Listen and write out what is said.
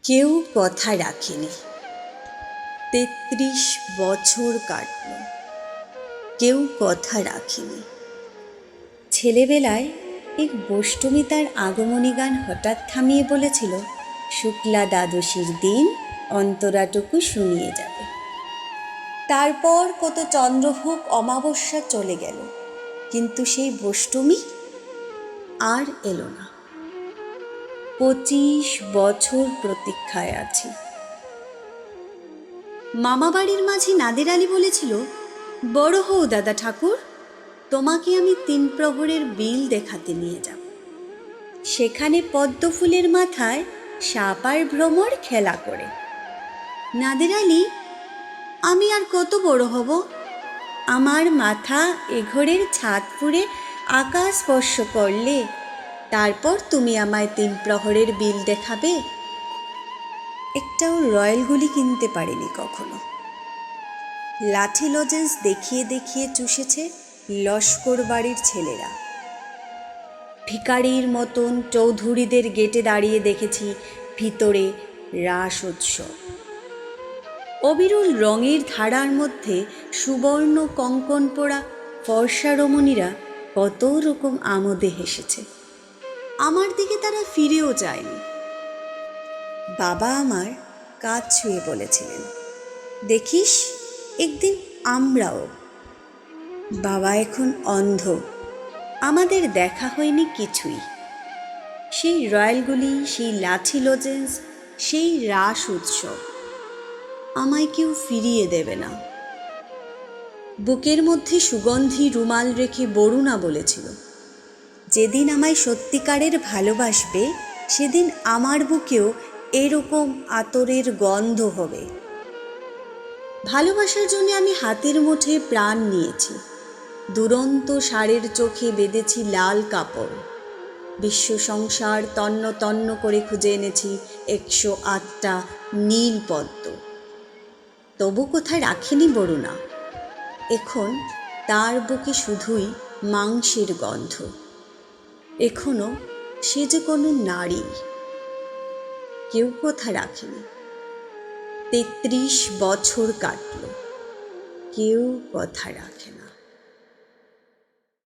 কেউ কথা রাখেনি। ৩৩ বছর কাটল, কেউ কথা রাখেনি। ছেলেবেলায় এক বষ্টমী তার আগমনী গান হঠাৎ থামিয়ে বলেছিল, শুক্লা দ্বাদশীর দিন অন্তরাটুকু শুনিয়ে যাবে। তারপর কত চন্দ্রভোগ অমাবস্যা চলে গেল, কিন্তু সেই বষ্টমী আর এলো না। ২৫ বছর প্রতীক্ষায় আছি। মামাবাড়ির মাঝি নাদের আলী বলেছিল, বড় হও দাদা ঠাকুর, তোমাকে আমি ৩ প্রহরের বিল দেখাতে নিয়ে যাব। সেখানে পদ্মফুলের মাথায় সাপ আর ভ্রমর খেলা করে। নাদের আলী, আমি আর কত বড় হব? আমার মাথা এ ঘরের ছাদ ফুঁড়ে আকাশ স্পর্শ করলে তারপর তুমি আমায় ৩ প্রহরের বিল দেখাবে? একটাও রয়্যাল গুলি কিনতে পারেনি কখনো। লাঠি লজেন্স দেখিয়ে দেখিয়ে চুষেছে লস্কর বাড়ির ছেলেরা। ভিখারির মতন চৌধুরীদের গেটে দাঁড়িয়ে দেখেছি ভিতরে রাস উৎসব। অবিরল রঙের ধারার মধ্যে সুবর্ণ কঙ্কন পোড়া ফর্সা রমণীরা কত রকম আমোদে হেসেছে। আমার দিকে তারা ফিরেও যায়নি। বাবা আমার কাজ ছুঁয়ে বলেছিলেন, দেখিস একদিন আমরাও। বাবা এখন অন্ধ, আমাদের দেখা হয়নি কিছুই। সেই রয়্যালগুলি, সেই লাঠি লজেন্স, সেই রাস উৎসব আমায় কেউ ফিরিয়ে দেবে না। বুকের মধ্যে সুগন্ধি রুমাল রেখে বরুণা বলেছিল, যেদিন আমায় সত্যিকারের ভালোবাসবে সেদিন আমার বুকেও এরকম আতরের গন্ধ হবে। ভালোবাসার জন্য আমি হাতের মুঠে প্রাণ নিয়েছি। দুরন্ত ষাঁড়ের চোখে বেঁধেছি লাল কাপড়। বিশ্ব সংসার তন্ন তন্ন করে খুঁজে এনেছি ১০৮টা নীল পদ্ম। তবু কোথায় রাখিনি বরুণা। এখন তার বুকে শুধুই মাংসের গন্ধ। এখনো সে যে কোনো নারী। কেউ কথা রাখেনি। ৩৩ বছর কাটল, কেউ কথা রাখেনি।